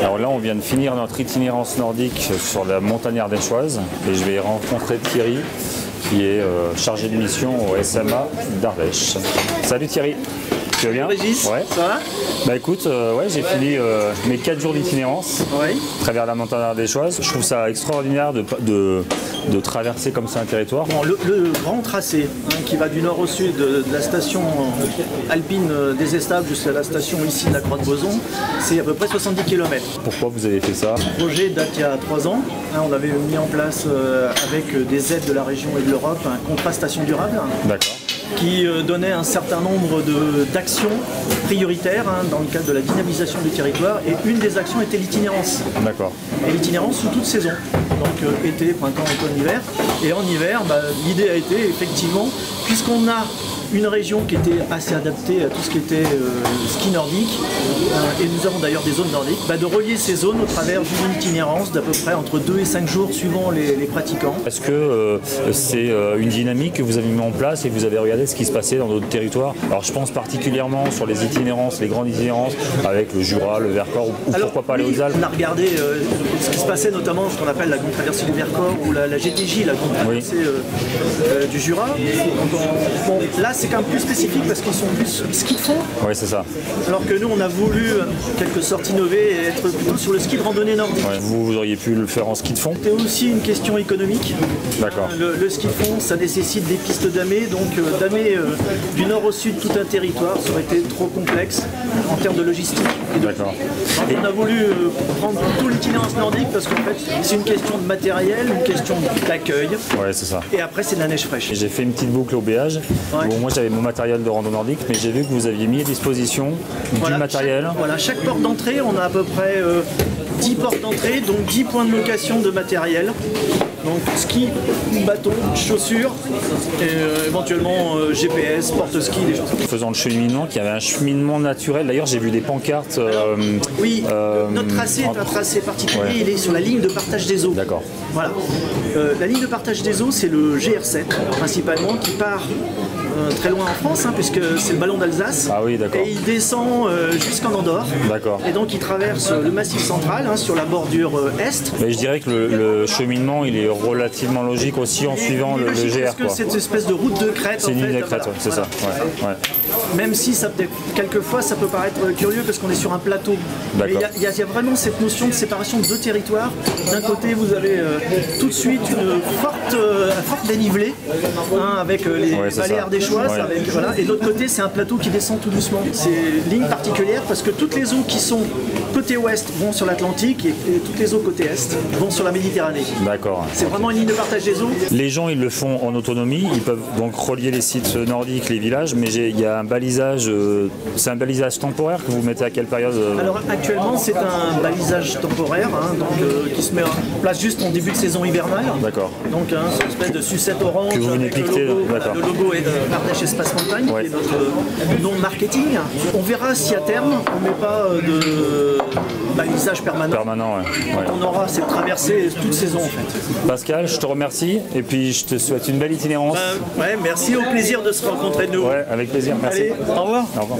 Alors là, on vient de finir notre itinérance nordique sur la montagne ardéchoise et je vais rencontrer Thierry qui est chargé de mission au SMA d'Ardèche. Salut Thierry, tu vas bien? Régis, ouais. Ça va? Bah écoute, ouais, j'ai fini mes 4 jours d'itinérance à travers la montagne ardéchoise. Je trouve ça extraordinaire de traverser comme ça un territoire. Bon, le grand tracé qui va du nord au sud de la station alpine des Estables jusqu'à la station ici de la Croix de Boson, c'est à peu près 70 km. Pourquoi vous avez fait ça? Le projet date il y a 3 ans. On l'avait mis en place avec des aides de la région et de l'Europe, un contrat station durable. D'accord. Qui donnait un certain nombre d'actions prioritaires dans le cadre de la dynamisation du territoire, et une des actions était l'itinérance. D'accord. Et l'itinérance sous toute saison, donc été, printemps, automne, hiver. Et en hiver, l'idée a été effectivement, puisqu'on a une région qui était assez adaptée à tout ce qui était ski nordique, et nous avons d'ailleurs des zones nordiques, de relier ces zones au travers d'une itinérance d'à peu près entre 2 et 5 jours suivant les pratiquants. Est-ce que c'est une dynamique que vous avez mis en place et que vous avez regardé ce qui se passait dans d'autres territoires? Alors je pense particulièrement sur les itinérances, les grandes itinérances avec le Jura, le Vercors ou pourquoi pas les Hautes-Alpes. On a regardé ce qui se passait notamment ce qu'on appelle la grande traversée du Vercors ou la GTJ, la grande traversée du Jura. Bon, là c'est quand même plus spécifique parce qu'ils sont plus ski de fond. Oui, c'est ça. Alors que nous on a voulu en quelque sorte innover et être plutôt sur le ski de randonnée nordique. Ouais, vous auriez pu le faire en ski de fond? C'est aussi une question économique. D'accord. Le ski de fond, ça nécessite des pistes damées, donc damer du nord au sud tout un territoire, ça aurait été trop complexe en termes de logistique. D'accord. Donc on a voulu prendre tout l'itinérance nordique parce qu'en fait c'est une question de matériel, une question d'accueil. Ouais, c'est ça. Et après c'est de la neige fraîche. J'ai fait une petite boucle au péage. Ouais. Bon, moi j'avais mon matériel de rando nordique, mais j'ai vu que vous aviez mis à disposition du matériel. Chaque porte d'entrée, on a à peu près 10 portes d'entrée, donc 10 points de location de matériel. Donc ski, bâton, chaussures, et éventuellement GPS, porte-ski, des choses comme ça. Faisant le cheminement, qu'il y avait un cheminement naturel. D'ailleurs, j'ai vu des pancartes. Oui, notre tracé est un tracé particulier, il est sur la ligne de partage des eaux. D'accord. Voilà. La ligne de partage des eaux, c'est le GR7 principalement, qui part très loin en France, puisque c'est le ballon d'Alsace. Ah oui, d'accord. Et il descend jusqu'en Andorre. D'accord. Et donc il traverse le massif central sur la bordure est. Mais je dirais que le cheminement, il est relativement logique aussi en suivant le GR. Parce que c'est une espèce de route de crête. C'est une ligne de crête, c'est ça. Ouais. Même si ça peut quelquefois ça peut paraître curieux parce qu'on est sur un plateau. Mais il y a vraiment cette notion de séparation de deux territoires. D'un côté, vous avez tout de suite un fort dénivelé avec les vallées ardéchoises. Et de l'autre côté, c'est un plateau qui descend tout doucement. C'est une ligne particulière parce que toutes les eaux qui sont côté ouest vont sur l'Atlantique et toutes les eaux côté est vont sur la Méditerranée. D'accord. C'est vraiment une ligne de partage des eaux. Les gens, ils le font en autonomie. Ils peuvent donc relier les sites nordiques, les villages, mais il y a un balisage. C'est un balisage temporaire que vous mettez à quelle période? Alors actuellement, c'est un balisage temporaire qui se met en place juste en début de saison hivernale. D'accord. Donc c'est une espèce de sucette orange avec le logo Ardèche Espace Montagne, qui est notre nom marketing. On verra si à terme on ne met pas de balisage permanent. On aura cette traversée toute saison en fait. Pascal, je te remercie et puis je te souhaite une belle itinérance. Merci, au plaisir de se rencontrer de nouveau. Ouais, avec plaisir, merci. Allez, au revoir. Au revoir.